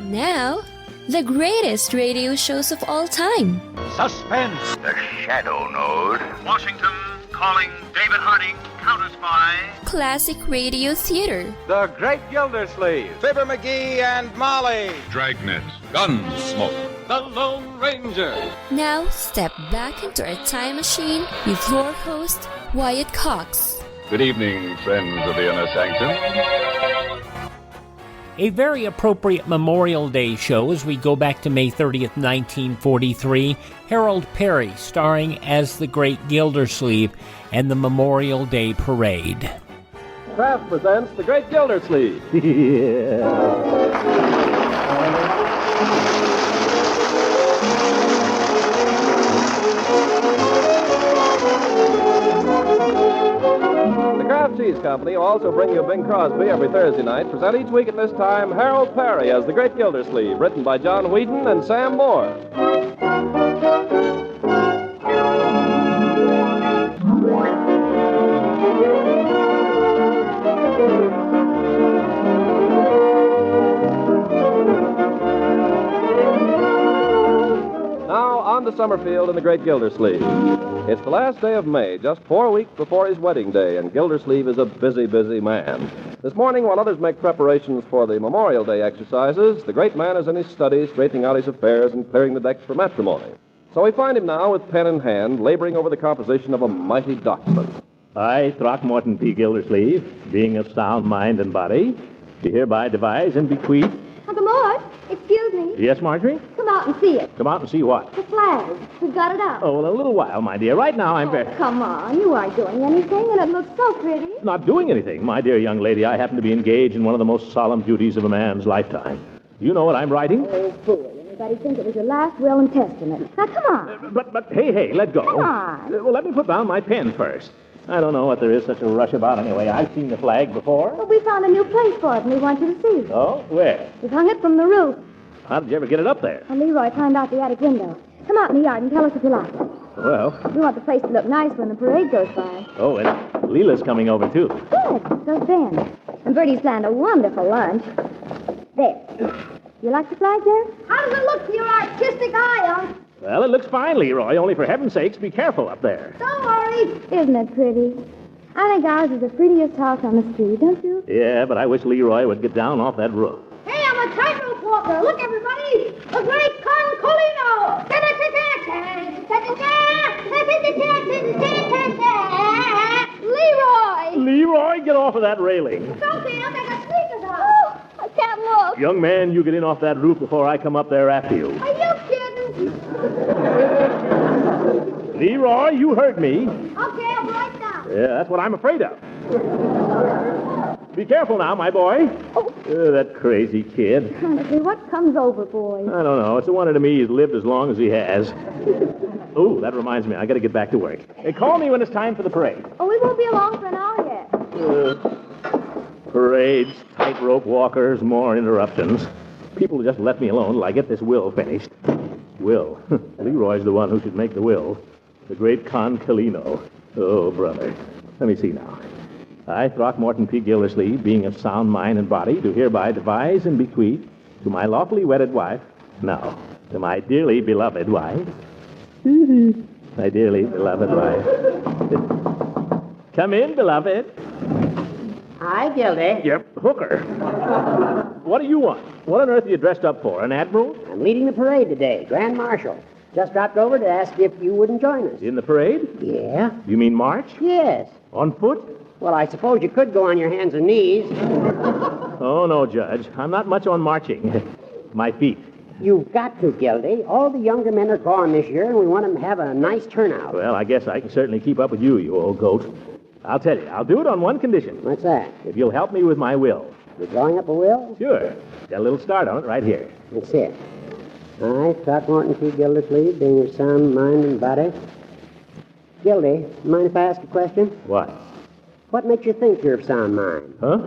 Now, the greatest radio shows of all time. Suspense. The Shadow Node. Washington calling David Harding, Counter Spy. Classic radio theater. The Great Gildersleeve. Fibber McGee and Molly. Dragnet. Gunsmoke. The Lone Ranger. Now, step back into our time machine with your host, Wyatt Cox. Good evening, friends of the Inner Sanctum. A very appropriate Memorial Day show as we go back to May 30th, 1943. Harold Peary starring as the Great Gildersleeve and the Memorial Day Parade. Kraft presents The Great Gildersleeve. The Kraft Cheese Company will also bring you Bing Crosby every Thursday night. Present each week at this time Harold Peary as the Great Gildersleeve, written by John Wheaton and Sam Moore. Now, on to Summerfield and the Great Gildersleeve. It's the last day of May, just 4 weeks before his wedding day, and Gildersleeve is a busy, busy man. This morning, while others make preparations for the Memorial Day exercises, the great man is in his study, straightening out his affairs and clearing the decks for matrimony. So we find him now with pen in hand, laboring over the composition of a mighty document. I, Throckmorton P. Gildersleeve, being of sound mind and body, do hereby devise and bequeath... Uncle Mort, excuse me. Yes, Marjorie? Come out and see it. Come out and see what? The flag. We've got it out. Oh, well, a little while, my dear. Right now, I'm very... Come on. You aren't doing anything, and it looks so pretty. Not doing anything, my dear young lady. I happen to be engaged in one of the most solemn duties of a man's lifetime. Do you know what I'm writing? Oh, fool. Everybody thinks it was your last will and testament. Now, come on. But, hey, let go. Come on. Well, let me put down my pen first. I don't know what there is such a rush about anyway. I've seen the flag before. But we found a new place for it, and we want you to see it. Oh, where? We've hung it from the roof. How did you ever get it up there? And Leroy climbed out the attic window. Come out in the yard and tell us if you like it. Well... We want the place to look nice when the parade goes by. Oh, and Leela's coming over, too. Good. So's Ben. And Bertie's planned a wonderful lunch. There. You like the flag there? How does it look to your artistic eye, Unc? Well, it looks fine, Leroy. Only for heaven's sakes, be careful up there. Don't worry. Isn't it pretty? I think ours is the prettiest house on the street, don't you? Yeah, but I wish Leroy would get down off that roof. Hey, I'm a tightrope walker. Look, everybody. The great Concolino. Leroy. Leroy, get off of that railing. It's okay. I'll take a sneakers off. Oh, I can't look. Young man, you get in off that roof before I come up there after you. Are you kidding? Leroy, you heard me. Okay, I'll be right down. Yeah, that's what I'm afraid of. Be careful now, my boy. Oh. That crazy kid. Honestly, what comes over, boy? I don't know. It's a wonder to me he's lived as long as he has. Oh, that reminds me. I got to get back to work. Hey, call me when it's time for the parade. Oh, we won't be along for an hour yet. Parades, tightrope walkers, more interruptions. People just let me alone till I get this will finished. Will. Leroy's the one who should make the will. The great Concolino. Oh, brother. Let me see now. I, Throckmorton P. Gildersleeve, being of sound mind and body, do hereby devise and bequeath to my lawfully wedded wife, no, to my dearly beloved wife, my dearly beloved wife. Come in, beloved. Hi, Gildy. Yep, hooker. What do you want? What on earth are you dressed up for, an admiral? I'm leading the parade today, Grand Marshal. Just dropped over to ask if you wouldn't join us. In the parade? Yeah. You mean march? Yes. On foot? Well, I suppose you could go on your hands and knees. Oh, no, Judge. I'm not much on marching. My feet. You've got to, Gildy. All the younger men are gone this year, and we want them to have a nice turnout. Well, I guess I can certainly keep up with you old goat. I'll tell you, I'll do it on one condition. What's that? If you'll help me with my will. You're drawing up a will? Sure. Got a little start on it right here. That's it. I, Throckmorton P. Gildersleeve, being of sound mind and body. Gildy, mind if I ask a question? What? What makes you think you're of sound mind? Huh?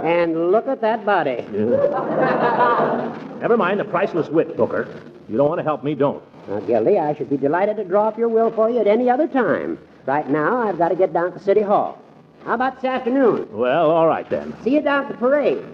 And look at that body. Yeah. Never mind the priceless wit, Booker. You don't want to help me, don't. Now, Gildy, I should be delighted to draw up your will for you at any other time. Right now, I've got to get down to City Hall. How about this afternoon? Well, all right then. See you down at the parade.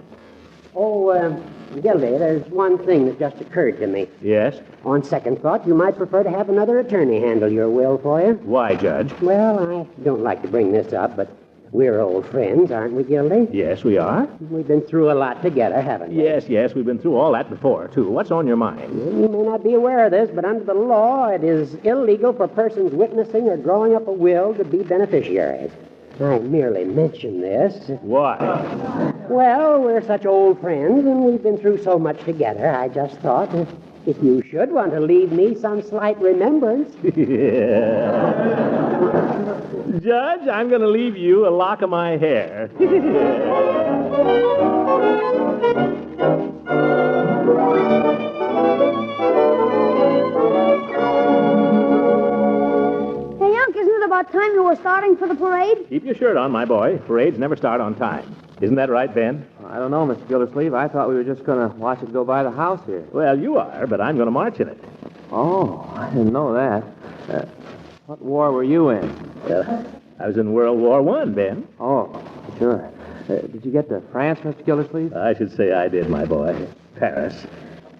Gildy, there's one thing that just occurred to me. Yes? On second thought, you might prefer to have another attorney handle your will for you. Why, Judge? Well, I don't like to bring this up, but we're old friends, aren't we, Gildy? Yes, we are. We've been through a lot together, haven't we? Yes, we've been through all that before, too. What's on your mind? You may not be aware of this, but under the law, it is illegal for persons witnessing or drawing up a will to be beneficiaries. I merely mention this. Why? Well, we're such old friends, and we've been through so much together, I just thought if you should want to leave me some slight remembrance. Judge, I'm going to leave you a lock of my hair. About time you were starting for the parade? Keep your shirt on, my boy. Parades never start on time. Isn't that right, Ben? I don't know, Mr. Gildersleeve. I thought we were just going to watch it go by the house here. Well, you are, but I'm going to march in it. Oh, I didn't know that. What war were you in? I was in World War I, Ben. Oh, sure. Did you get to France, Mr. Gildersleeve? I should say I did, my boy. Paris.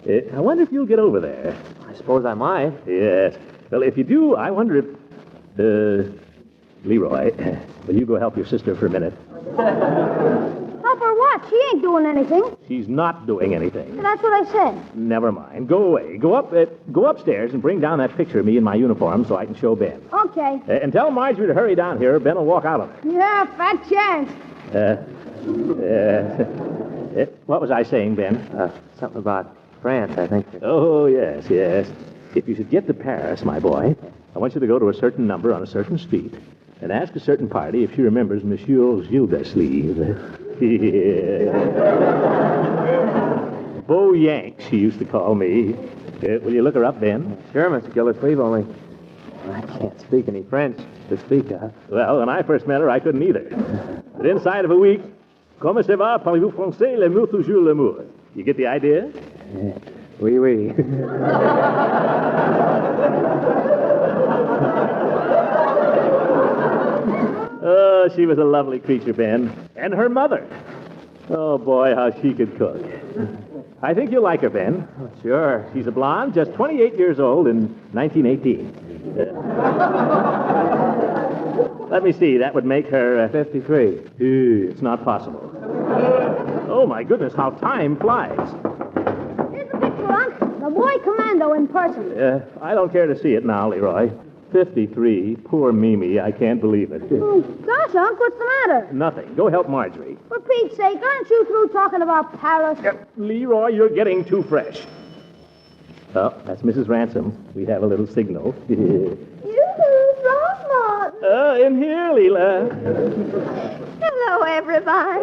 I wonder if you'll get over there. I suppose I might. Yes. Well, if you do, I wonder if... Leroy, will you go help your sister for a minute? Help her what? She ain't doing anything. She's not doing anything. That's what I said. Never mind. Go away. Go upstairs and bring down that picture of me in my uniform so I can show Ben. Okay. And tell Marjorie to hurry down here. Ben will walk out on her. Yeah, fat chance. What was I saying, Ben? Something about France, I think. Oh, yes. If you should get to Paris, my boy, I want you to go to a certain number on a certain street and ask a certain party if she remembers Monsieur Gildersleeve. Beau Yank, she used to call me. Will you look her up, Ben? Sure, Mr. Gildersleeve, only I can't speak any French to speak of. Well, when I first met her, I couldn't either. But inside of a week, comment ça va? Parlez-vous français? L'amour, toujours l'amour. You get the idea? Oui, oui. Oh, she was a lovely creature, Ben. And her mother. Oh, boy, how she could cook. I think you'll like her, Ben. Oh, sure. She's a blonde, just 28 years old in 1918. Let me see, that would make her... 53. It's not possible. Oh, my goodness, how time flies. Here's the picture, Unc. The boy commando in person. I don't care to see it now, Leroy. 53. Poor Mimi. I can't believe it. Oh, gosh, Unc, what's the matter? Nothing. Go help Marjorie. For Pete's sake, aren't you through talking about Paris? Leroy, you're getting too fresh. Oh, that's Mrs. Ransom. We have a little signal. In here, Leela. Hello, everybody.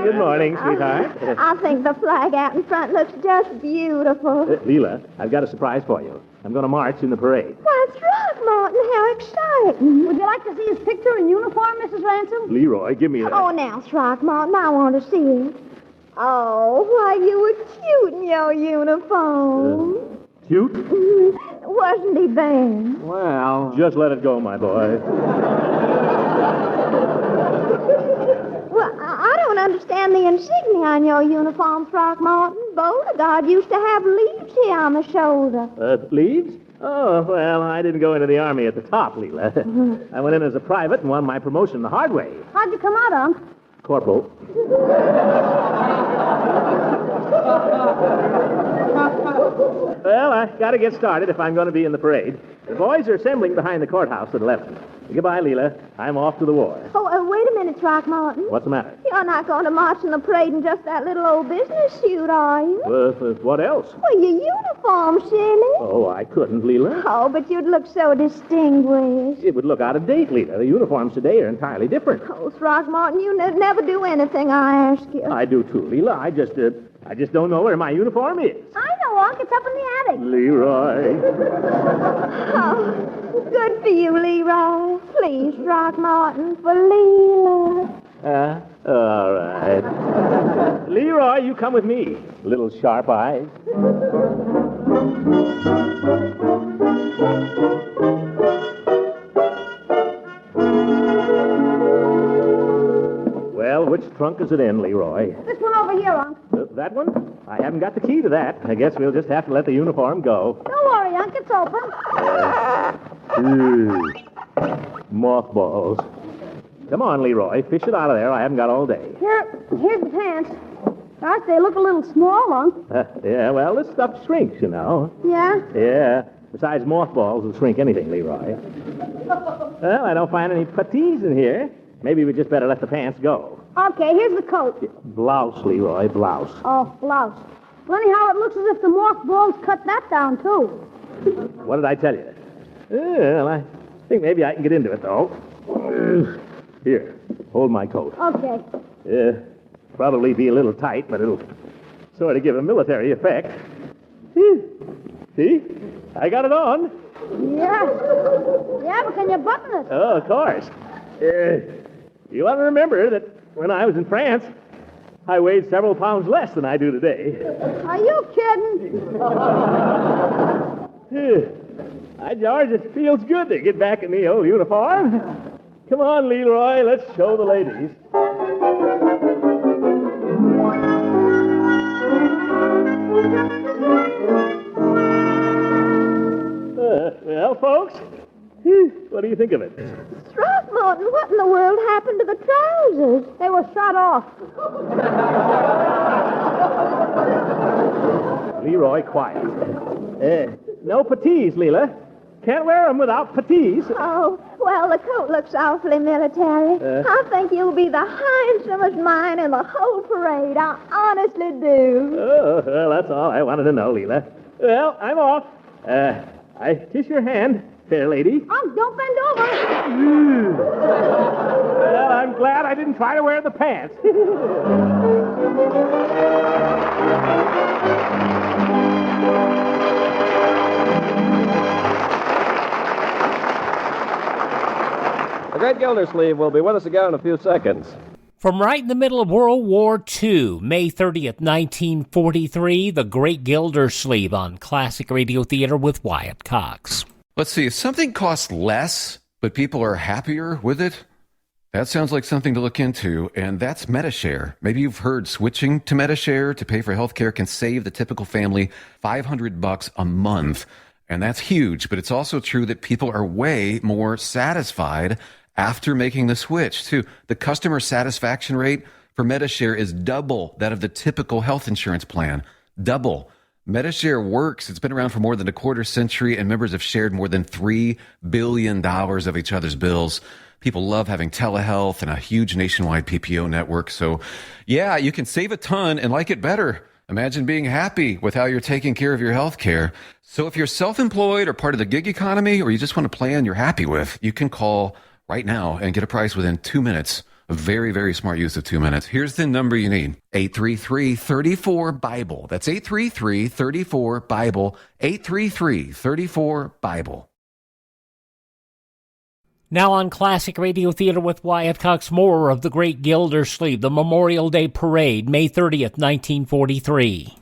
Good morning, sweetheart. I think the flag out in front looks just beautiful. Leela, I've got a surprise for you. I'm going to march in the parade. Why, Throckmorton, how exciting. Would you like to see his picture in uniform, Mrs. Ransom? Leroy, give me that. Oh, now, Throckmorton, I want to see it. Oh, why, you were cute in your uniform. Cute? Wasn't he, Ben? Well... Just let it go, my boy. Well, I don't understand the insignia on your uniform, Throckmorton. Beauregard used to have leaves here on the shoulder. Leaves? Oh, well, I didn't go into the Army at the top, Leela. I went in as a private and won my promotion the hard way. How'd you come out, Unc? Corporal. Well, I got to get started if I'm going to be in the parade. The boys are assembling behind the courthouse at 11. Goodbye, Leela. I'm off to the war. Oh, wait a minute, Throckmorton. What's the matter? You're not going to march in the parade in just that little old business suit, are you? What else? Well, your uniform, silly. Oh, I couldn't, Leela. Oh, but you'd look so distinguished. It would look out of date, Leela. The uniforms today are entirely different. Oh, Throckmorton, you never do anything I ask you. I do, too, Leela. I just don't know where my uniform is. I know, Unc. It's up in the attic. Leroy. Oh, good for you, Leroy. Please, Throckmorton, for Leela. All right. Leroy, you come with me. Little sharp eyes. Well, which trunk is it in, Leroy? This one over here, Unc. That one? I haven't got the key to that. I guess we'll just have to let the uniform go. Don't worry, Unc, it's open. Mothballs. Come on, Leroy. Fish it out of there. I haven't got all day. Here's the pants. Gosh, they look a little small, Unc. Yeah, well, this stuff shrinks, you know. Yeah? Yeah. Besides, mothballs will shrink anything, Leroy. Well, I don't find any puttees in here. Maybe we just better let the pants go. Okay, here's the coat. Blouse, Leroy, blouse. Oh, blouse. Funny how it looks as if the mothballs cut that down, too. What did I tell you? Well, I think maybe I can get into it, though. Here, hold my coat. Okay. Probably be a little tight, but it'll sort of give a military effect. See? I got it on. Yeah. Yeah, but can you button it? Oh, of course. You ought to remember that when I was in France, I weighed several pounds less than I do today. Are you kidding? By George, it feels good to get back in the old uniform. Come on, Leroy, let's show the ladies. Well, folks, what do you think of it? Throckmorton, what in the world happened to the trousers? They were shot off. Leroy, quiet. No puttees, Leela. Can't wear them without puttees. Oh, well, the coat looks awfully military. I think you'll be the handsomest man in the whole parade. I honestly do. Oh, well, that's all I wanted to know, Leela. Well, I'm off. I kiss your hand, fair lady. Unc, don't bend over. Well, I'm glad I didn't try to wear the pants. The Great Gildersleeve will be with us again in a few seconds. From right in the middle of World War II, May 30th, 1943, The Great Gildersleeve on Classic Radio Theater with Wyatt Cox. Let's see, if something costs less, but people are happier with it, that sounds like something to look into, and that's MediShare. Maybe you've heard switching to MediShare to pay for healthcare can save the typical family $500 a month, and that's huge, but it's also true that people are way more satisfied after making the switch, too. The customer satisfaction rate for MediShare is double that of the typical health insurance plan. Double. MediShare works. It's been around for more than a quarter century, and members have shared more than $3 billion of each other's bills. People love having telehealth and a huge nationwide PPO network. So, yeah, you can save a ton and like it better. Imagine being happy with how you're taking care of your health care. So if you're self-employed or part of the gig economy, or you just want a plan you're happy with, you can call right now and get a price within 2 minutes. A very, very smart use of 2 minutes. Here's the number you need. 833-34-BIBLE. That's 833-34-BIBLE. 833-34-BIBLE. Now on Classic Radio Theater with Wyatt Cox, more of The Great Gildersleeve, the Memorial Day Parade, May 30th, 1943.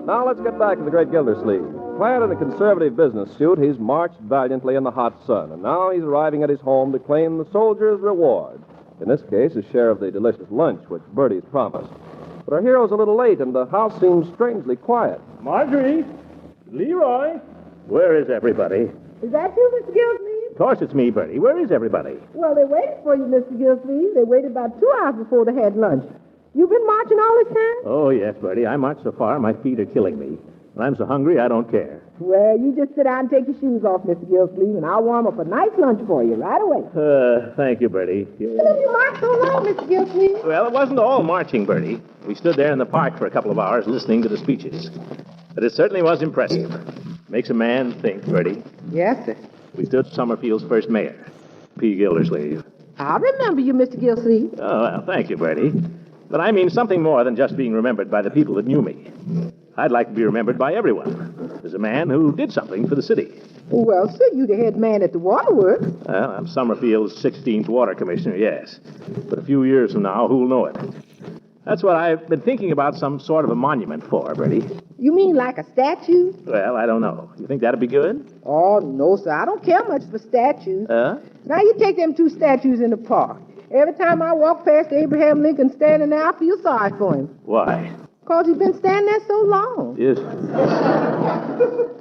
Now let's get back to the Great Gildersleeve. Clad in a conservative business suit, he's marched valiantly in the hot sun, and now he's arriving at his home to claim the soldier's reward. In this case, his share of the delicious lunch which Bertie's promised. But our hero's a little late, and the house seems strangely quiet. Marjorie! Leroy! Where is everybody? Is that you, Mr. Gildersleeve? Of course it's me, Bertie. Where is everybody? Well, they waited for you, Mr. Gildersleeve. They waited about 2 hours before they had lunch. You've been marching all this time? Oh, yes, Bertie. I marched so far, my feet are killing me. And I'm so hungry, I don't care. Well, you just sit down and take your shoes off, Mr. Gildersleeve, and I'll warm up a nice lunch for you right away. Thank you, Bertie. Well, you marched so long, Mr. Gildersleeve. Well, it wasn't all marching, Bertie. We stood there in the park for a couple of hours listening to the speeches. But it certainly was impressive. Makes a man think, Bertie. Yes, sir. We stood Summerfield's first mayor, P. Gildersleeve. I remember you, Mr. Gildersleeve. Oh, well, thank you, Bertie. But I mean something more than just being remembered by the people that knew me. I'd like to be remembered by everyone as a man who did something for the city. Well, sir, you the head man at the waterworks. Well, I'm Summerfield's 16th water commissioner, yes. But a few years from now, who'll know it? That's what I've been thinking about, some sort of a monument for, Bertie. You mean like a statue? Well, I don't know. You think that'd be good? Oh, no, sir. I don't care much for statues. Huh? Now, you take them 2 statues in the park. Every time I walk past Abraham Lincoln standing there, I feel sorry for him. Why? Because he's been standing there so long. Yes.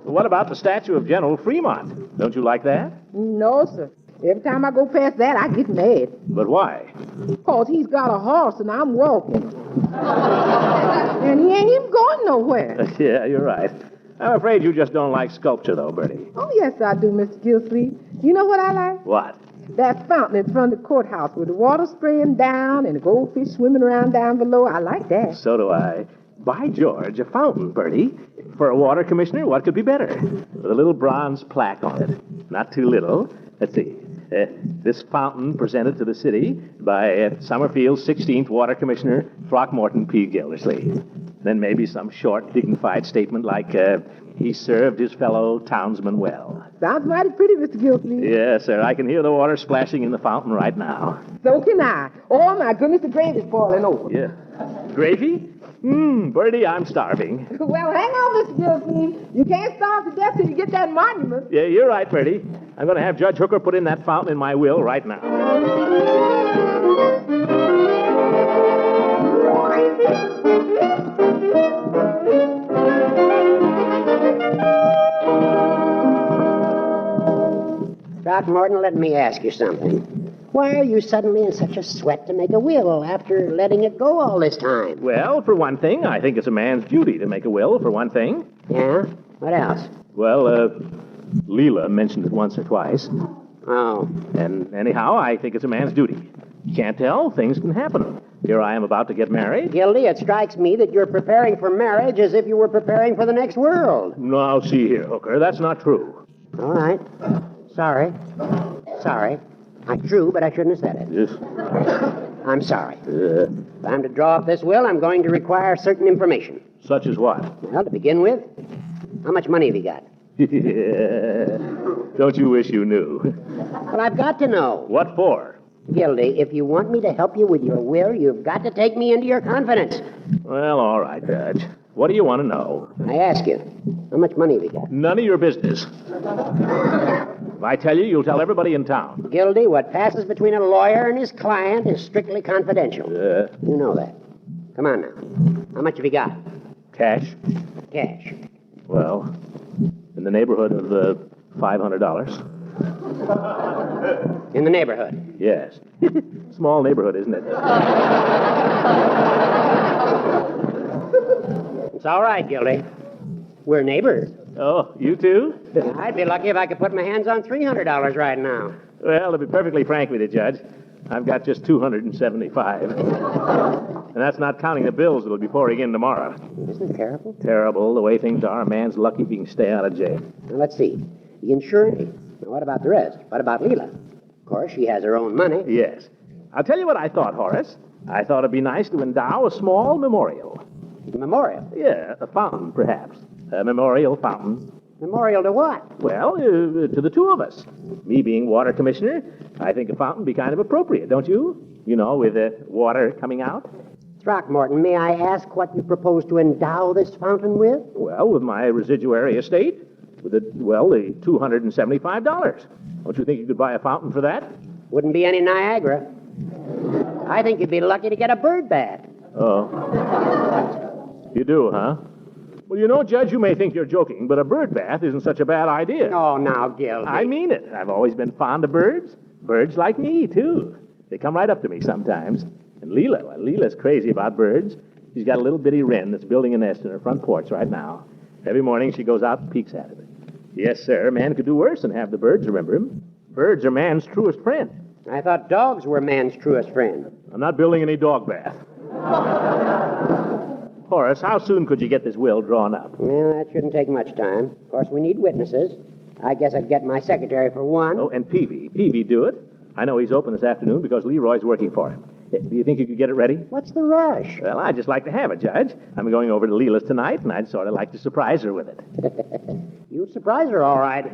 What about the statue of General Fremont? Don't you like that? No, sir. Every time I go past that, I get mad. But why? Because he's got a horse and I'm walking. And he ain't even going nowhere. Yeah, you're right. I'm afraid you just don't like sculpture, though, Bertie. Oh, yes, I do, Mr. Gildersleeve. You know what I like? What? That fountain in front of the courthouse with the water spraying down and the goldfish swimming around down below. I like that. So do I. By George, a fountain, Bertie. For a water commissioner, what could be better? With a little bronze plaque on it. Not too little. Let's see. This fountain presented to the city by Summerfield's 16th Water Commissioner, Throckmorton P. Gildersleeve. Then maybe some short, dignified statement like, he served his fellow townsmen well. Sounds mighty pretty, Mr. Gildersleeve. Yes, sir. I can hear the water splashing in the fountain right now. So can I. Oh, my goodness, the gravy's boiling over. Yeah. Gravy? Bertie, I'm starving. Well, hang on, Mr. Gildersleeve. You can't starve to death till you get that monument. Yeah, you're right, Bertie. I'm going to have Judge Hooker put in that fountain in my will right now. Throckmorton, let me ask you something. Why are you suddenly in such a sweat to make a will after letting it go all this time? Well, for one thing, I think it's a man's duty to make a will, for one thing. Yeah? What else? Well, Leela mentioned it once or twice. Oh. And anyhow, I think it's a man's duty. You can't tell. Things can happen. Here I am about to get married. Gildy, it strikes me that you're preparing for marriage as if you were preparing for the next world. Now, see here, Hooker. That's not true. All right. Sorry. Not true, but I shouldn't have said it. Yes. I'm sorry. If I'm to draw up this will, I'm going to require certain information. Such as what? Well, to begin with, how much money have you got? Don't you wish you knew? Well, I've got to know. What for? Gildy, if you want me to help you with your will, you've got to take me into your confidence. Well, all right, Judge. What do you want to know? I ask you, how much money have you got? None of your business. If I tell you, you'll tell everybody in town. Gildy, what passes between a lawyer and his client is strictly confidential. You know that. Come on now. How much have you got? Cash? Cash. Well, in the neighborhood of $500. In the neighborhood? Yes. Small neighborhood, isn't it? It's all right, Gildy. We're neighbors. Oh, you too? I'd be lucky if I could put my hands on $300 right now. Well, to be perfectly frank with you, Judge, I've got just $275. And that's not counting the bills that'll be pouring in tomorrow. Isn't it terrible? Terrible. The way things are, a man's lucky if he can stay out of jail. Now, let's see. The insurance. Now, what about the rest? What about Leela? Of course, she has her own money. Yes. I'll tell you what I thought, Horace. I thought it'd be nice to endow a small memorial. A memorial? Yeah, a fountain, perhaps. A memorial fountain. Memorial to what? Well, to the two of us. Me being water commissioner, I think a fountain would be kind of appropriate, don't you? You know, with the water coming out. Throckmorton, may I ask what you propose to endow this fountain with? Well, with my residuary estate, with the $275. Don't you think you could buy a fountain for that? Wouldn't be any Niagara. I think you'd be lucky to get a bird bath. Oh. You do, huh? Well, you know, Judge, you may think you're joking, but a bird bath isn't such a bad idea. Oh, now, Gildy. I mean it. I've always been fond of birds. Birds like me, too. They come right up to me sometimes. And Leela, well, Leela's crazy about birds. She's got a little bitty wren that's building a nest in her front porch right now. Every morning she goes out and peeks at it. Yes, sir, a man could do worse than have the birds remember him. Birds are man's truest friend. I thought dogs were man's truest friend. I'm not building any dog bath. Horace, how soon could you get this will drawn up? Well, that shouldn't take much time. Of course, we need witnesses. I guess I'd get my secretary for one. Oh, and Peavy. Peavy do it. I know he's open this afternoon because Leroy's working for him. Do you think you could get it ready? What's the rush? Well, I'd just like to have it, Judge. I'm going over to Leela's tonight, and I'd sort of like to surprise her with it. You'll surprise her, all right.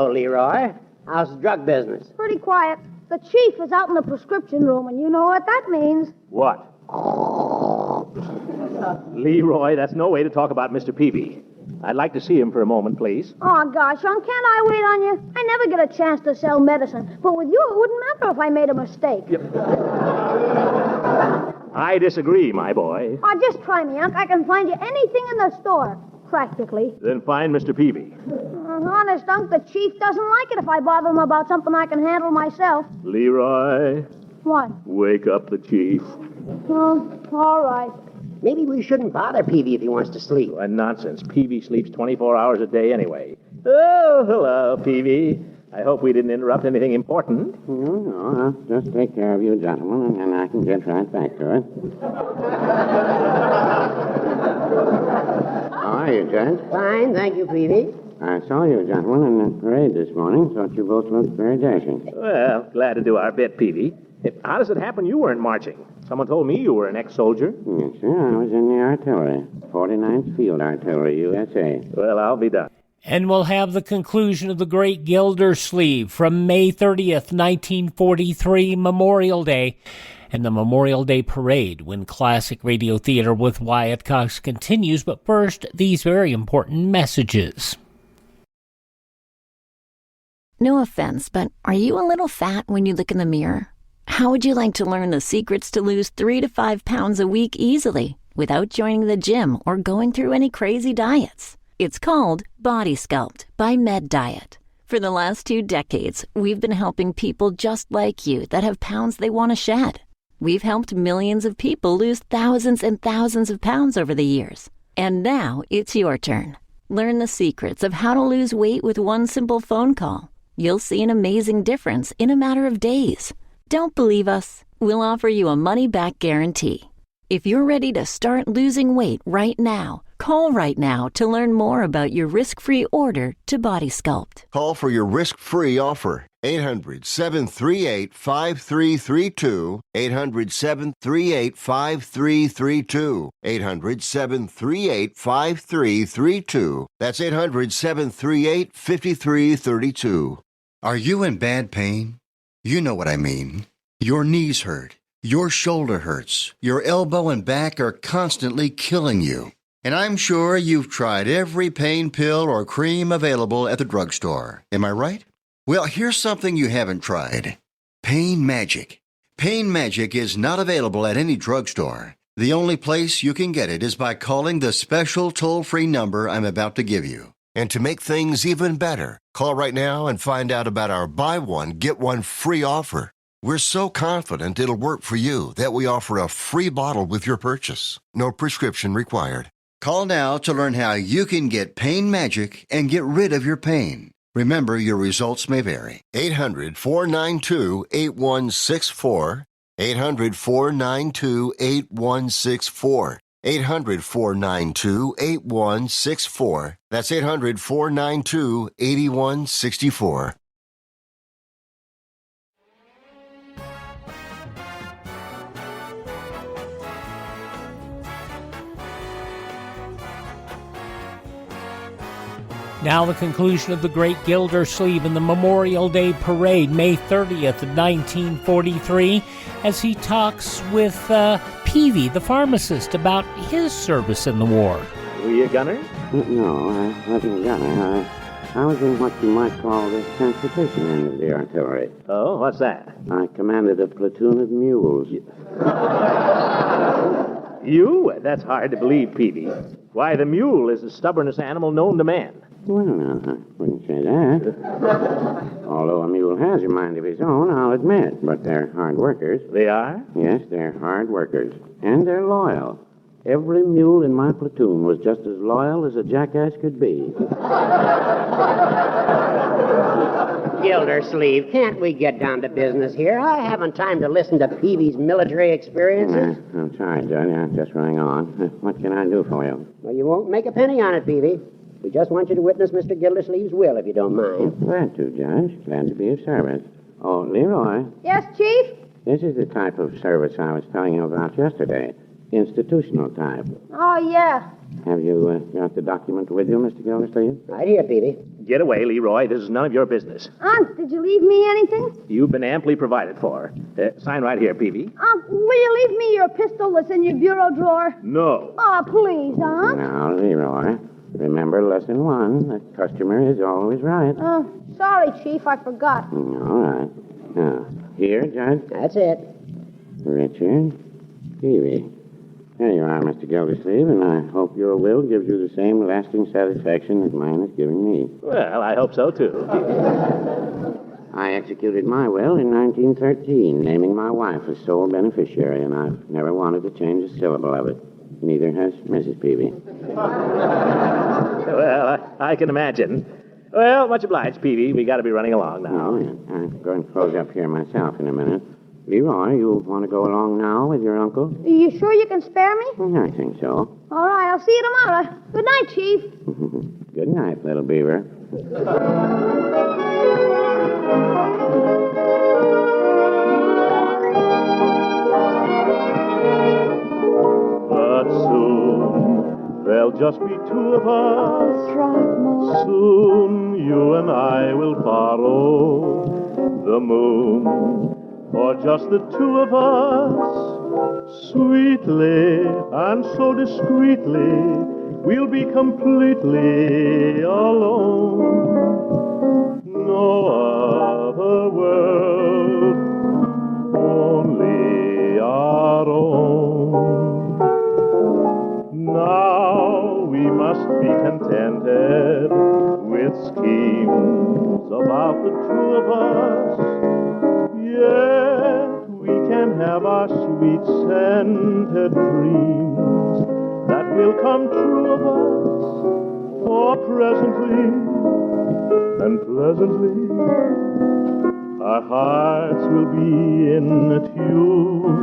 Hello, Leroy. How's the drug business? Pretty quiet. The chief is out in the prescription room, and you know what that means. What? Leroy, that's no way to talk about Mr. Peavy. I'd like to see him for a moment, please. Oh, gosh, can't I wait on you? I never get a chance to sell medicine. But with you, it wouldn't matter if I made a mistake. I disagree, my boy. Oh, just try me, Unc. I can find you anything in the store, practically. Then find Mr. Peavy. Honest, Unc, the chief doesn't like it if I bother him about something I can handle myself. Leroy. What? Wake up the chief. Oh, all right. Maybe we shouldn't bother Peavy if he wants to sleep. What nonsense. Peavy sleeps 24 hours a day anyway. Oh, hello, Peavy. I hope we didn't interrupt anything important. No, I'll just take care of you, gentlemen, and then I can get right back to it. How are you, Judge? Fine, thank you, Peavy. I saw you, gentlemen, in the parade this morning. Thought you both looked very dashing. Well, glad to do our bit, Peavy. How does it happen you weren't marching? Someone told me you were an ex-soldier. Yes, sir. I was in the artillery. 49th Field Artillery, USA. Well, I'll be done. And we'll have the conclusion of the Great Gildersleeve from May 30th, 1943, Memorial Day, and the Memorial Day Parade when Classic Radio Theater with Wyatt Cox continues. But first, these very important messages. No offense, but are you a little fat when you look in the mirror? How would you like to learn the secrets to lose 3 to 5 pounds a week easily without joining the gym or going through any crazy diets? It's called Body Sculpt by Med Diet. For the last 2 decades, we've been helping people just like you that have pounds they want to shed. We've helped millions of people lose thousands and thousands of pounds over the years. And now it's your turn. Learn the secrets of how to lose weight with one simple phone call. You'll see an amazing difference in a matter of days. Don't believe us? We'll offer you a money-back guarantee. If you're ready to start losing weight right now, call right now to learn more about your risk-free order to Body Sculpt. Call for your risk-free offer. 800-738-5332. 800-738-5332. 800-738-5332. That's 800-738-5332. Are you in bad pain? You know what I mean. Your knees hurt. Your shoulder hurts. Your elbow and back are constantly killing you. And I'm sure you've tried every pain pill or cream available at the drugstore. Am I right? Well, here's something you haven't tried. Pain Magic. Pain Magic is not available at any drugstore. The only place you can get it is by calling the special toll-free number I'm about to give you. And to make things even better, call right now and find out about our buy one, get one free offer. We're so confident it'll work for you that we offer a free bottle with your purchase. No prescription required. Call now to learn how you can get Pain Magic and get rid of your pain. Remember, your results may vary. 800-492-8164. 800-492-8164. 800-492-8164. That's 800-492-8164. Now the conclusion of the Great Gildersleeve and the Memorial Day Parade, May 30th, 1943, as he talks with Peavy, the pharmacist, about his service in the war. Were you a gunner? No, I wasn't a gunner. I was in what you might call the transportation end of the artillery. Oh, what's that? I commanded a platoon of mules. You? That's hard to believe, Peavy. Why, the mule is the stubbornest animal known to man. Well, no, I wouldn't say that. Although a mule has a mind of his own, I'll admit. But they're hard workers. They are? Yes, they're hard workers. And they're loyal. Every mule in my platoon was just as loyal as a jackass could be. Gildersleeve, can't we get down to business here? I haven't time to listen to Peavy's military experiences. I'm sorry, Judge. I'm just running on. What can I do for you? Well, you won't make a penny on it, Peavy. We just want you to witness Mr. Gildersleeve's will, if you don't mind. Glad to, Judge. Glad to be of service. Oh, Leroy. Yes, Chief? This is the type of service I was telling you about yesterday. Institutional type. Oh, yeah. Have you got the document with you, Mr. Gildersleeve? Right here, Peavy. Get away, Leroy. This is none of your business. Unc, did you leave me anything? You've been amply provided for. Sign right here, Peavy. Unc, will you leave me your pistol that's in your bureau drawer? No. Oh, please, Unc. Now, Leroy, remember lesson 1. The customer is always right. Oh, sorry, Chief, I forgot. All right. Now, here, Judge. That's it. Richard Peavy. There you are, Mr. Gildersleeve, and I hope your will gives you the same lasting satisfaction as mine has given me. Well, I hope so, too. I executed my will in 1913, naming my wife as sole beneficiary, and I've never wanted to change a syllable of it. Neither has Mrs. Peavy. Well, I can imagine. Well, much obliged, Peavy. We got to be running along now. Oh, yeah. I'm going to close up here myself in a minute. Leroy, you want to go along now with your uncle? Are you sure you can spare me? I think so. All right, I'll see you tomorrow. Good night, Chief. Good night, little beaver. But soon there'll just be 2 of us. Throckmorton. Soon you and I will borrow the moon. For just the 2 of us, sweetly and so discreetly, we'll be completely alone. No other world, only our own. Now we must be contented with schemes about the 2 of us. Yet we can have our sweet scented dreams that will come true of us. For presently and pleasantly our hearts will be in tune.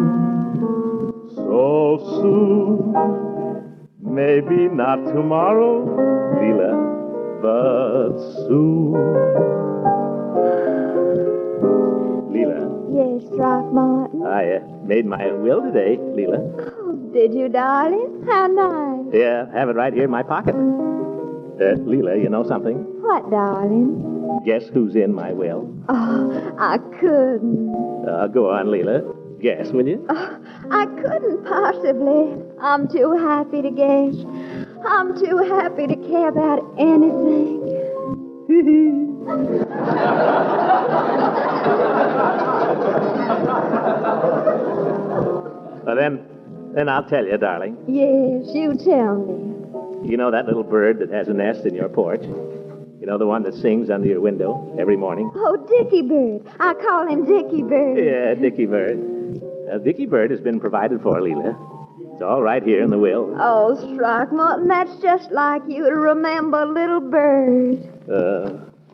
So soon, maybe not tomorrow, Leela, but soon. Leela. Yes, Throckmorton. I made my will today, Leela. Oh, did you, darling? How nice. Yeah, have it right here in my pocket. Leela, you know something? What, darling? Guess who's in my will? Oh, I couldn't. Go on, Leela. Guess, will you? Oh, I couldn't possibly. I'm too happy to guess. I'm too happy to care about anything. Well, then I'll tell you, darling. Yes, you tell me. You know that little bird that has a nest in your porch? You know the one that sings under your window every morning? Oh, Dickie Bird. I call him Dickie Bird. Yeah, Dickie Bird. Dickie Bird has been provided for, Leela. It's all right here in the will. Oh, Throckmorton, that's just like you to remember little bird.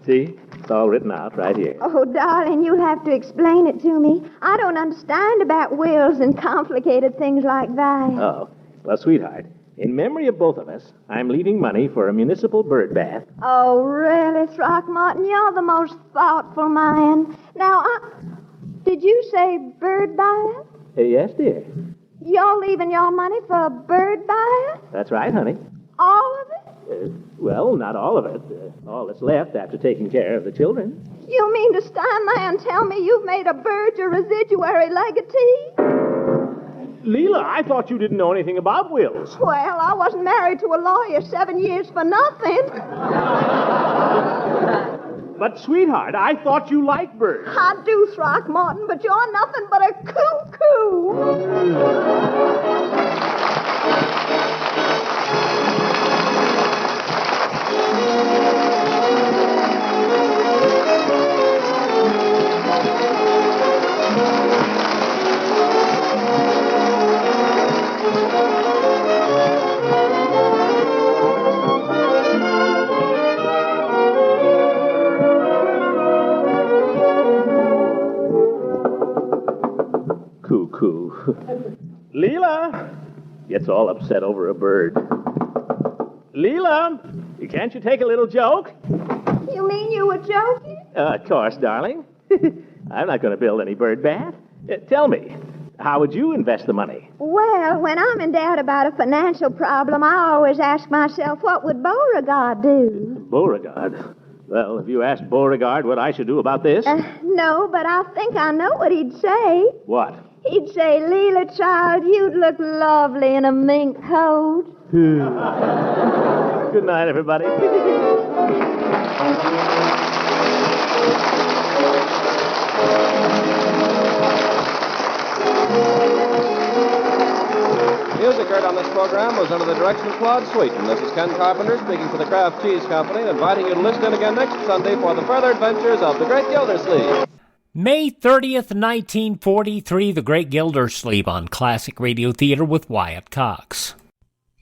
See? It's all written out right here. Oh, darling, you'll have to explain it to me. I don't understand about wills and complicated things like that. Oh, well, sweetheart, in memory of both of us, I'm leaving money for a municipal bird bath. Oh, really, Throckmorton? You're the most thoughtful man. Now, did you say bird bath? Yes, dear. You're leaving your money for a bird bath? That's right, honey. All of it? Well, not all of it. All that's left after taking care of the children. You mean to stand there and tell me you've made a bird your residuary legatee? Leela, I thought you didn't know anything about wills. Well, I wasn't married to a lawyer 7 years for nothing. But, sweetheart, I thought you liked birds. I do, Throckmorton, but you're nothing but a cuckoo. Cuckoo. Leela gets all upset over a bird. Leela, can't you take a little joke? You mean you were joking? Of course, darling. I'm not going to build any bird bath. Tell me, how would you invest the money? Well, when I'm in doubt about a financial problem, I always ask myself, what would Beauregard do? Beauregard? Well, if you asked Beauregard what I should do about this... No, but I think I know what he'd say. What? He'd say, Leela, child, you'd look lovely in a mink coat. Good night, everybody. Music heard on this program was under the direction of Claude Sweeten. This is Ken Carpenter speaking for the Kraft Cheese Company, inviting you to listen in again next Sunday for the further adventures of the Great Gildersleeve. May 30th, 1943, The Great Gildersleeve on Classic Radio Theater with Wyatt Cox.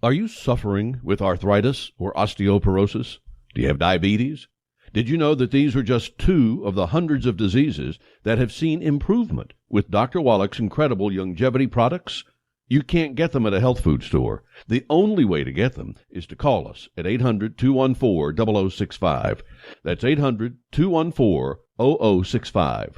Are you suffering with arthritis or osteoporosis? Do you have diabetes? Did you know that these are just 2 of the hundreds of diseases that have seen improvement with Dr. Wallach's incredible longevity products? You can't get them at a health food store. The only way to get them is to call us at 800-214-0065. That's 800-214-0065.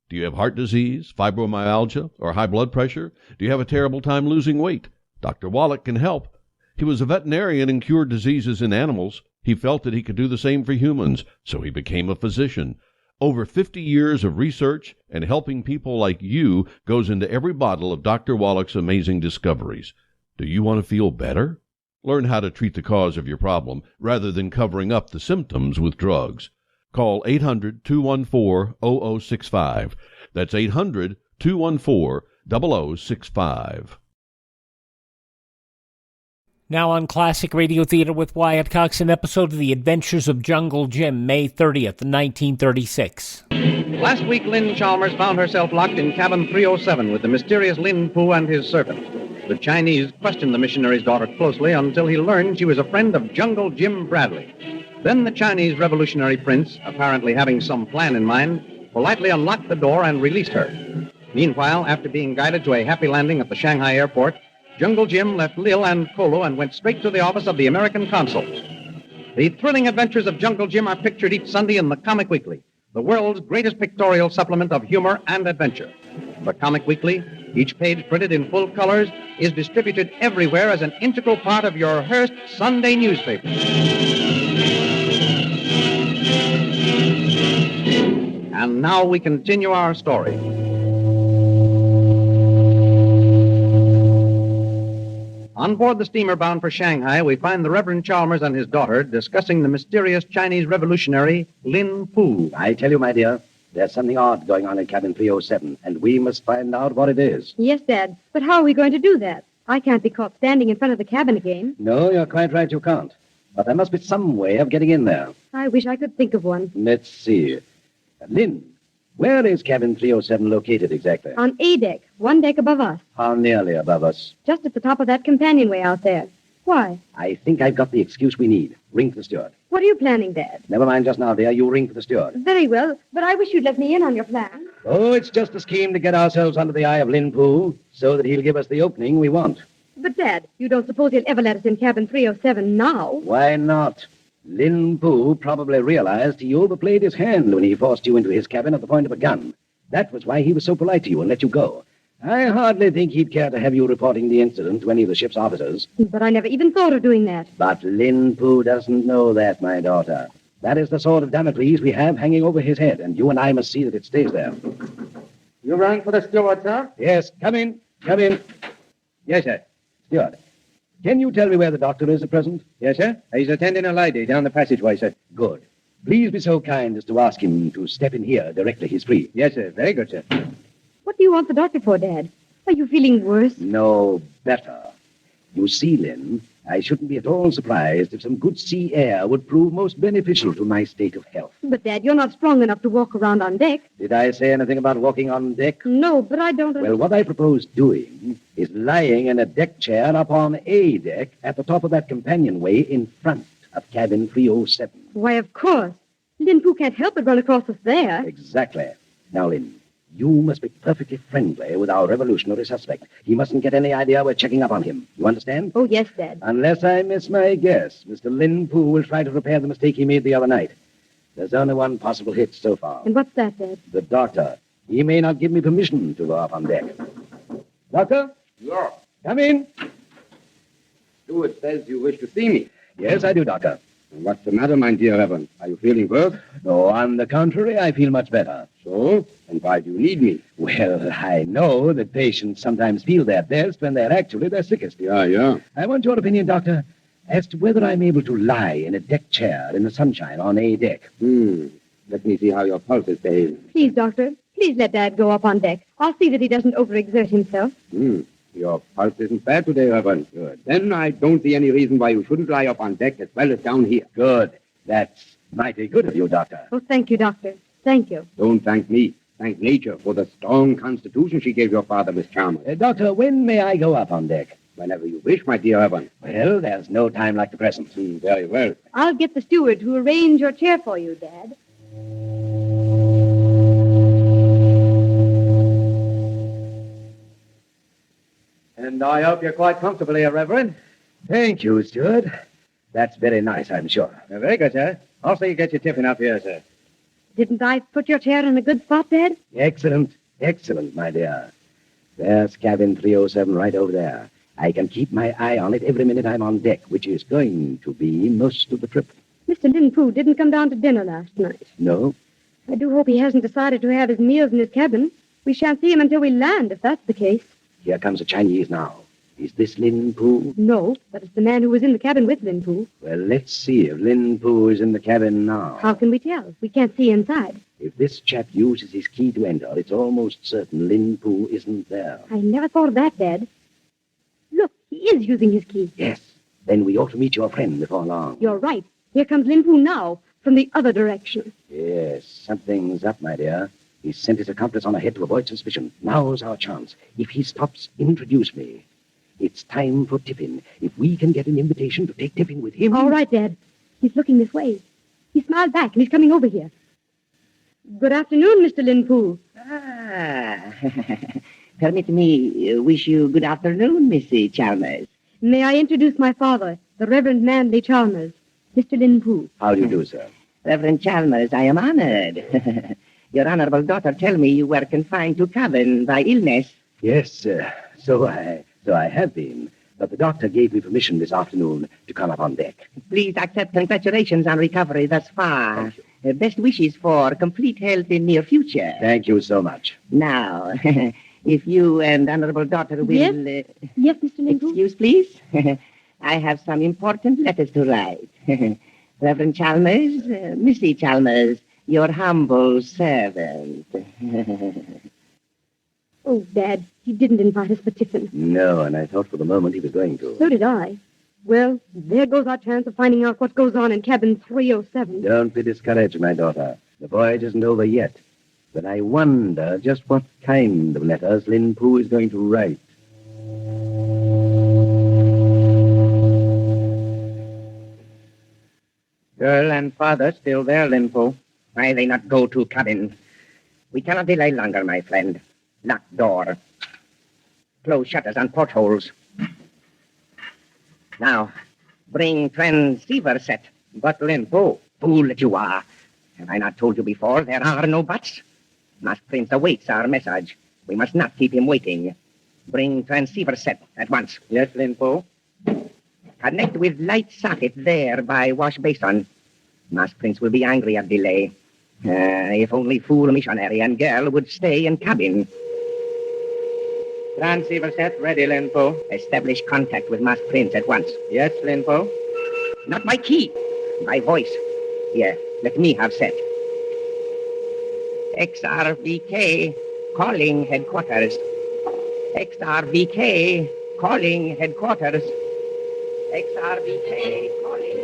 Do you have heart disease, fibromyalgia, or high blood pressure? Do you have a terrible time losing weight? Dr. Wallach can help. He was a veterinarian and cured diseases in animals. He felt that he could do the same for humans, so he became a physician. Over 50 years of research and helping people like you goes into every bottle of Dr. Wallach's amazing discoveries. Do you want to feel better? Learn how to treat the cause of your problem rather than covering up the symptoms with drugs. Call 800-214-0065. That's 800-214-0065. Now on Classic Radio Theater with Wyatt Cox, an episode of The Adventures of Jungle Jim, May 30th, 1936. Last week, Lynn Chalmers found herself locked in cabin 307 with the mysterious Lin Pu and his servant. The Chinese questioned the missionary's daughter closely until he learned she was a friend of Jungle Jim Bradley. Then the Chinese revolutionary prince, apparently having some plan in mind, politely unlocked the door and released her. Meanwhile, after being guided to a happy landing at the Shanghai airport, Jungle Jim left Lil and Kolo and went straight to the office of the American consul. The thrilling adventures of Jungle Jim are pictured each Sunday in the Comic Weekly, the world's greatest pictorial supplement of humor and adventure. The Comic Weekly, each page printed in full colors, is distributed everywhere as an integral part of your Hearst Sunday newspaper. And now we continue our story. On board the steamer bound for Shanghai, we find the Reverend Chalmers and his daughter discussing the mysterious Chinese revolutionary, Lin Pu. I tell you, my dear, there's something odd going on in cabin 307, and we must find out what it is. Yes, Dad, but how are we going to do that? I can't be caught standing in front of the cabin again. No, you're quite right, you can't. But there must be some way of getting in there. I wish I could think of one. Let's see. Lynn, where is cabin 307 located exactly? On A deck, one deck above us. How nearly above us? Just at the top of that companionway out there. Why? I think I've got the excuse we need. Ring for the steward. What are you planning, Dad? Never mind just now, dear. You ring for the steward. Very well, but I wish you'd let me in on your plan. Oh, it's just a scheme to get ourselves under the eye of Lin Pu so that he'll give us the opening we want. But, Dad, you don't suppose he'll ever let us in cabin 307 now? Why not? Lin Pu probably realized he overplayed his hand when he forced you into his cabin at the point of a gun. That was why he was so polite to you and let you go. I hardly think he'd care to have you reporting the incident to any of the ship's officers. But I never even thought of doing that. But Lin Pu doesn't know that, my daughter. That is the sword of Damocles we have hanging over his head, and you and I must see that it stays there. You rang for the steward, sir? Yes, come in. Come in. Yes, sir. Steward, can you tell me where the doctor is at present? Yes, sir. He's attending a lady down the passageway, sir. Good. Please be so kind as to ask him to step in here directly he's free. Yes, sir. Very good, sir. What do you want the doctor for, Dad? Are you feeling worse? No, better. You see, Lynn, I shouldn't be at all surprised if some good sea air would prove most beneficial to my state of health. But, Dad, you're not strong enough to walk around on deck. Did I say anything about walking on deck? No, but I don't... Well, what I propose doing is lying in a deck chair up on A deck at the top of that companionway in front of cabin 307. Why, of course. Lin Pu can't help but run across us there. Exactly. Now, Lynn, you must be perfectly friendly with our revolutionary suspect. He mustn't get any idea we're checking up on him. You understand? Oh, yes, Dad. Unless I miss my guess, Mr. Lin Pu will try to repair the mistake he made the other night. There's only one possible hit so far. And what's that, Dad? The doctor. He may not give me permission to go up on deck. Doctor? Yeah. Come in. Steward says you wish to see me. Yes, I do, Doctor. What's the matter, my dear Evan? Are you feeling worse? No, on the contrary, I feel much better. So? And why do you need me? Well, I know that patients sometimes feel their best when they're actually their sickest. Yeah. I want your opinion, Doctor, as to whether I'm able to lie in a deck chair in the sunshine on A deck. Let me see how your pulse is behaving. Please, Doctor, please let Dad go up on deck. I'll see that he doesn't overexert himself. Your pulse isn't bad today, Evan. Good. Then I don't see any reason why you shouldn't lie up on deck as well as down here. Good. That's mighty good of you, Doctor. Oh, thank you, Doctor. Thank you. Don't thank me. Thank nature for the strong constitution she gave your father, Miss Chalmers. Doctor, when may I go up on deck? Whenever you wish, my dear Evan. Well, there's no time like the present. Very well. I'll get the steward to arrange your chair for you, Dad. And I hope you're quite comfortable here, Reverend. Thank you, Steward. That's very nice, I'm sure. Very good, sir. I'll see you get your tiffin up here, sir. Didn't I put your chair in a good spot, Dad? Excellent. Excellent, my dear. There's cabin 307 right over there. I can keep my eye on it every minute I'm on deck, which is going to be most of the trip. Mr. Lin Poo didn't come down to dinner last night. No? I do hope he hasn't decided to have his meals in his cabin. We shan't see him until we land, if that's the case. Here comes a Chinese now. Is this Lin Poo? No, but it's the man who was in the cabin with Lin Poo. Well, let's see if Lin Poo is in the cabin now. How can we tell? We can't see inside. If this chap uses his key to enter, it's almost certain Lin Poo isn't there. I never thought of that, Dad. Look, he is using his key. Yes. Then we ought to meet your friend before long. You're right. Here comes Lin Poo now, from the other direction. Yes, something's up, my dear. He's sent his accomplice on ahead to avoid suspicion. Now's our chance. If he stops, introduce me. It's time for tiffin. If we can get an invitation to take tiffin with him... All right, Dad. He's looking this way. He smiled back, and he's coming over here. Good afternoon, Mr. Lin Poo. Permit me wish you good afternoon, Missy Chalmers. May I introduce my father, the Reverend Manley Chalmers, Mr. Lin Poo. How do you do, sir? Reverend Chalmers, I am honored. Your honorable daughter tell me you were confined to cabin by illness. Yes, sir. So I have been. But the doctor gave me permission this afternoon to come up on deck. Please accept congratulations on recovery thus far. Best wishes for complete health in near future. Thank you so much. Now, if you and honorable daughter will... Yes, yes, Mr. Lin Poo. Excuse, please. I have some important letters to write. Reverend Chalmers, Missy Chalmers, your humble servant. Oh, Dad, he didn't invite us for tiffin. No, and I thought for the moment he was going to. So did I. Well, there goes our chance of finding out what goes on in cabin 307. Don't be discouraged, my daughter. The voyage isn't over yet. But I wonder just what kind of letters Lin Poo is going to write. Girl and father still there, Lin Poo. Why they not go to cabin? We cannot delay longer, my friend. Lock door. Close shutters on portholes. Now, bring transceiver set. But Lin Poo, fool that you are. Have I not told you before there are no buts? Master Prince awaits our message. We must not keep him waiting. Bring transceiver set at once. Yes, Lin Poo. Connect with light socket there by wash basin. Master Prince will be angry at delay. If only fool missionary and girl would stay in cabin. Transceiver set ready, Lin Poo. Establish contact with Master Prince at once. Yes, Lin Poo. Not by key, by voice. Here, let me have set. XRVK, calling headquarters. XRVK, calling headquarters. XRVK, calling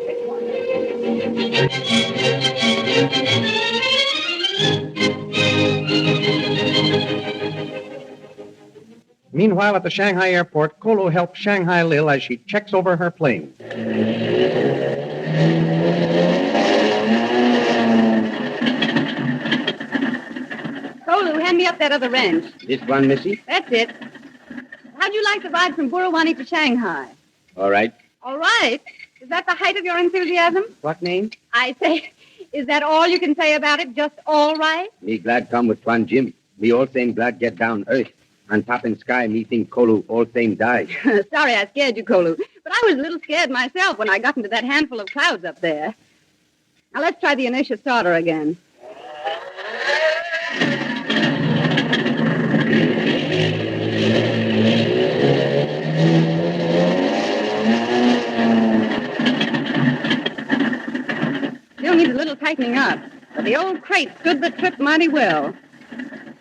Meanwhile, at the Shanghai airport, Kolo helps Shanghai Lil as she checks over her plane. Kolu, hand me up that other wrench. This one, Missy? That's it. How'd you like the ride from Burrawani to Shanghai? All right. All right. Is that the height of your enthusiasm? What name? I say, is that all you can say about it? Just all right? Me glad come with Tuan Jim. Me all same glad get down earth. On top in sky, me think Kolu all same die. Sorry I scared you, Kolu. But I was a little scared myself when I got into that handful of clouds up there. Now let's try the inertia starter again. Still needs a little tightening up, but the old crate stood the trip mighty well.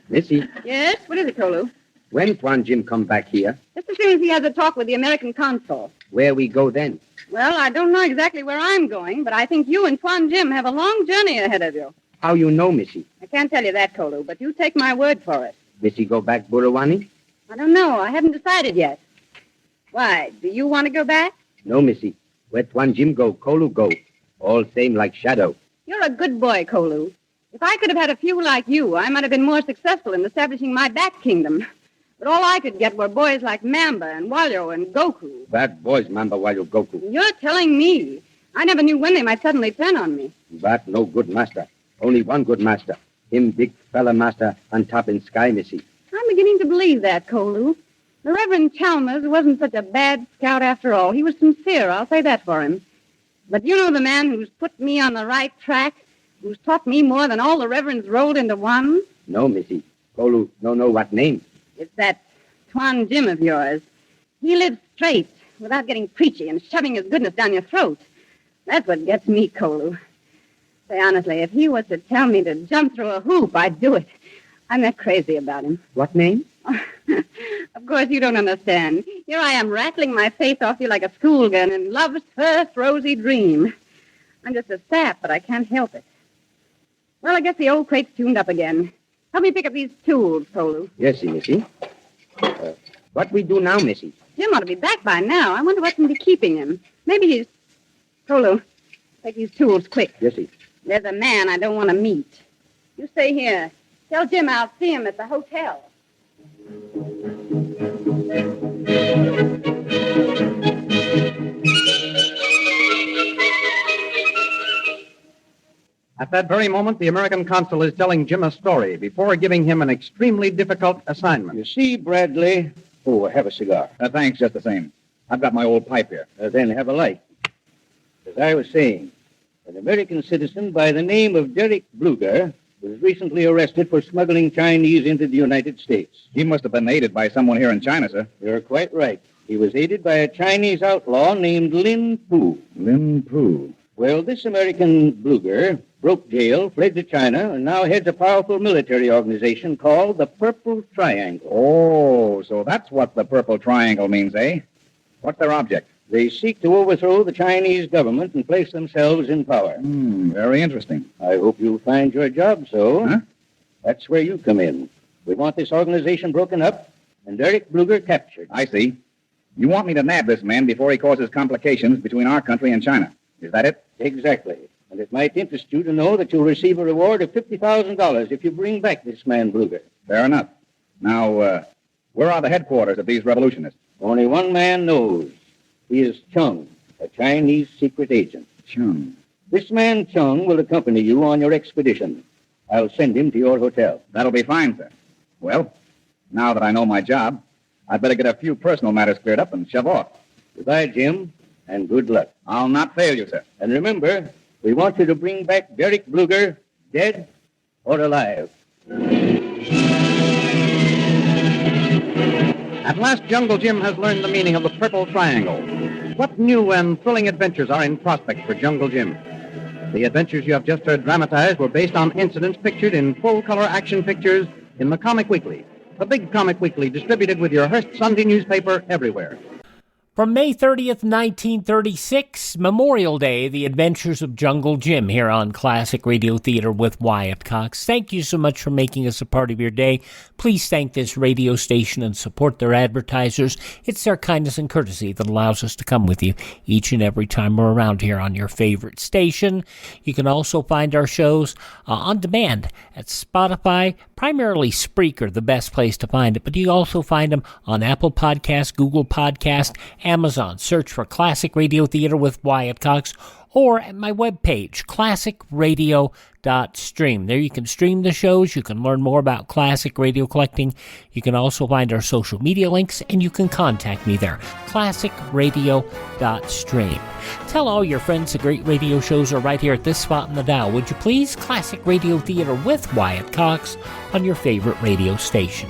Missy, Yes? What is it, Kolu? when Tuan Jim come back here, Just as soon as he has a talk with the American consul. where we go then? Well, I don't know exactly where I'm going, but I think you and Tuan Jim have a long journey ahead of you. How you know, Missy? I can't tell you that, Kolu, but you take my word for it. Missy go back Burawani? I don't know. I haven't decided yet. Why, do you want to go back? No, Missy. Where Tuan Jim go, Kolu go. All same like shadow. You're a good boy, Kolu. If I could have had a few like you, I might have been more successful in establishing my back kingdom. But all I could get were boys like Mamba and Walyo and Goku. Bad boys, Mamba, while you Goku. You're telling me. I never knew when they might suddenly turn on me. But no good master. Only one good master. Him big fella master on top in sky, Missy. I'm beginning to believe that, Kolu. The Reverend Chalmers wasn't such a bad scout after all. He was sincere, I'll say that for him. But you know the man who's put me on the right track, who's taught me more than all the reverends rolled into one? No, Missy. Kolu no know what name. It's that Tuan Jim of yours. He lives straight, without getting preachy and shoving his goodness down your throat. That's what gets me, Kolu. Say, honestly, if he was to tell me to jump through a hoop, I'd do it. I'm that crazy about him. What name? Of course, you don't understand. Here I am rattling my face off you like a school gun in love's first rosy dream. I'm just a sap, but I can't help it. Well, I guess the old crate's tuned up again. Help me pick up these tools, Kolu. Yes, Missy. What we do now, Missy? Jim ought to be back by now. I wonder what can be keeping him. Maybe he's... Kolu, take these tools quick. Yes, There's a man I don't want to meet. You stay here. Tell Jim I'll see him at the hotel. At that very moment, the American consul is telling Jim a story before giving him an extremely difficult assignment. You see, Bradley... Oh, have a cigar. Thanks, just the same. I've got my old pipe here. Then have a light. As I was saying, an American citizen by the name of Derek Bluger was recently arrested for smuggling Chinese into the United States. He must have been aided by someone here in China, sir. You're quite right. He was aided by a Chinese outlaw named Lin Pu. Lin Pu. Well, this American Bluger broke jail, fled to China, and now heads a powerful military organization called the Purple Triangle. Oh, so that's what the Purple Triangle means, eh? What's their object? They seek to overthrow the Chinese government and place themselves in power. Very interesting. I hope you'll find your job so. Huh? That's where you come in. We want this organization broken up and Derek Bluger captured. I see. You want me to nab this man before he causes complications between our country and China. Is that it? Exactly. And it might interest you to know that you'll receive a reward of $50,000 if you bring back this man Bluger. Fair enough. Now, where are the headquarters of these revolutionists? Only one man knows. He is Chung, a Chinese secret agent. Chung. This man Chung will accompany you on your expedition. I'll send him to your hotel. That'll be fine, sir. Well, now that I know my job, I'd better get a few personal matters cleared up and shove off. Goodbye, Jim, and good luck. I'll not fail you, sir. And remember, we want you to bring back Derek Bluger, dead or alive. At last, Jungle Jim has learned the meaning of the Purple Triangle. What new and thrilling adventures are in prospect for Jungle Jim? The adventures you have just heard dramatized were based on incidents pictured in full-color action pictures in the Comic Weekly, the big Comic Weekly distributed with your Hearst Sunday newspaper everywhere. From May 30th, 1936, Memorial Day, The Adventures of Jungle Jim here on Classic Radio Theater with Wyatt Cox. Thank you so much for making us a part of your day. Please thank this radio station and support their advertisers. It's their kindness and courtesy that allows us to come with you each and every time we're around here on your favorite station. You can also find our shows on demand at Spotify, primarily Spreaker, the best place to find it, but you also find them on Apple Podcasts, Google Podcasts, Amazon. Search for Classic Radio Theater with Wyatt Cox, or at my webpage, classicradio.stream. There you can stream the shows, you can learn more about classic radio collecting, you can also find our social media links, and you can contact me there, classicradio.stream. Tell all your friends the great radio shows are right here at this spot in the dial, would you please? Classic Radio Theater with Wyatt Cox on your favorite radio station.